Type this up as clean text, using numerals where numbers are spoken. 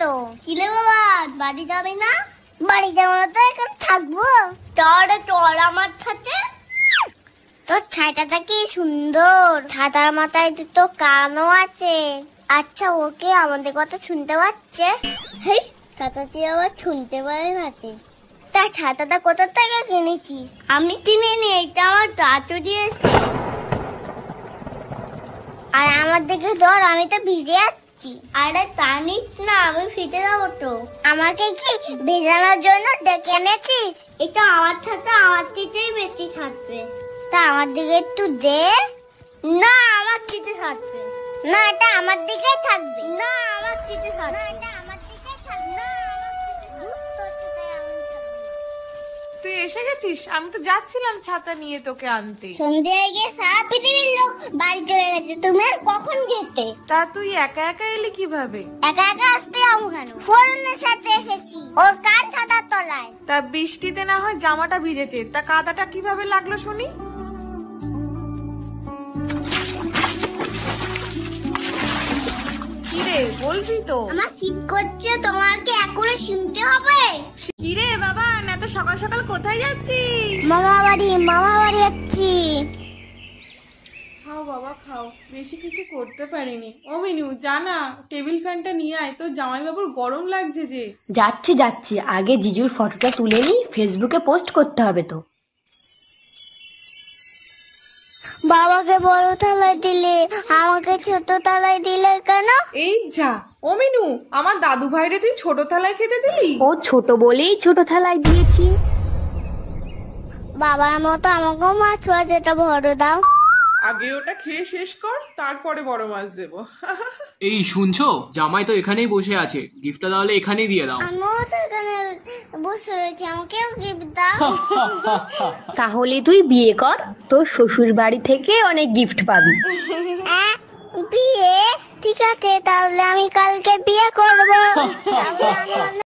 তো। কিরে বাবা, বাড়ি যাবে না? বাড়ি যাবো না তো, এখন থাকবো। তোর আমার সাথে। তোর ছাতাটা কি সুন্দর, ছাতার মাথায় দুটো কানও আছে। আচ্ছা, ওকে আমাদের কথা শুনতে পাচ্ছে? হেই, ছাতাটি আবার শুনতে পারে না। তা ছাতাটা কোথা থেকে কিনেছিস? আমি কিনিনি, এটা আমার দাদু দিয়েছে। আর আমার দিকে ধর, আমি তো ভিজে যাচ্ছি। আরে টানিস না, আমি ভিজে যাবো তো। আমাকে কি ভেজানোর জন্য ডেকে এনেছিস? এটা আমার সাথে আমার দিকেই বেশি থাকবে। তা আমার দিকে একটু দে। না, আমার দিকে থাকবে না, এটা আমার দিকেই থাকবে। না, আমার দিকে থাকবে। তুই এসে গেছিস? আমি তো যাচ্ছিলাম ছাতা নিয়ে তোকে আনতে। সন্ধ্যে হয়ে গিয়ে সারা পৃথিবীর লোক বাড়ি চলে গেছে, তুমি আর কখন যেতে? তা তুই একা একা এলি কিভাবে? একা একা আসতে যাবো কেন? ফোরনের সাথে এসেছি, ওর কান ছাতার তলায়। তা বৃষ্টিতে না হয় জামাটা ভিজেছে, তা কাদাটা কিভাবে লাগলো শুনি? কিরে, বলবি তো? আমার শীত করছে, তোমার কি এখনো শুনতে হবে? কিরে বাবা, এত সকাল সকাল কোথায় যাচ্ছিস? মামা বাড়ি যাচ্ছি। খাও বাবা খাও, বেশি কিছু করতে পারিনি। ও মিনু, জানা টেবিল ফ্যানটা নিয়ে আয়, তোর জামাইবাবুর গরম লাগছে যে। যাচ্ছি, আগে জিজুর ফটোটা তুলে নি, ফেসবুকে পোস্ট করতে হবে তো। বাবাকে বড় থালায় দিলে, আমাকে ছোট থালায় দিলে কেন? এই যা, ও মিনু, আমার দাদু ভাইরে তুই ছোট থালায় খেতে দিলি? ও ছোট বলেই ছোট থালায় দিয়েছি। বাবার মতো আমাকেও মাছ ভাজাটা বড় দাও। আগে ওটা খেয়ে শেষ কর, তারপরে বড় মাছ দেবো। এই শুনছো, জামাই তো এখানেই বসে আছে, গিফটটা তাহলে এখানেই দিয়ে দাও। আমিও তো এখানে বসে রয়েছি, আমাকেও গিফট দাও। তাহলে তুই বিয়ে কর, তোর শ্বশুর বাড়ি থেকে অনেক গিফট পাবি। বিয়ে? ঠিক আছে, তাহলে আমি কালকে বিয়ে করবো।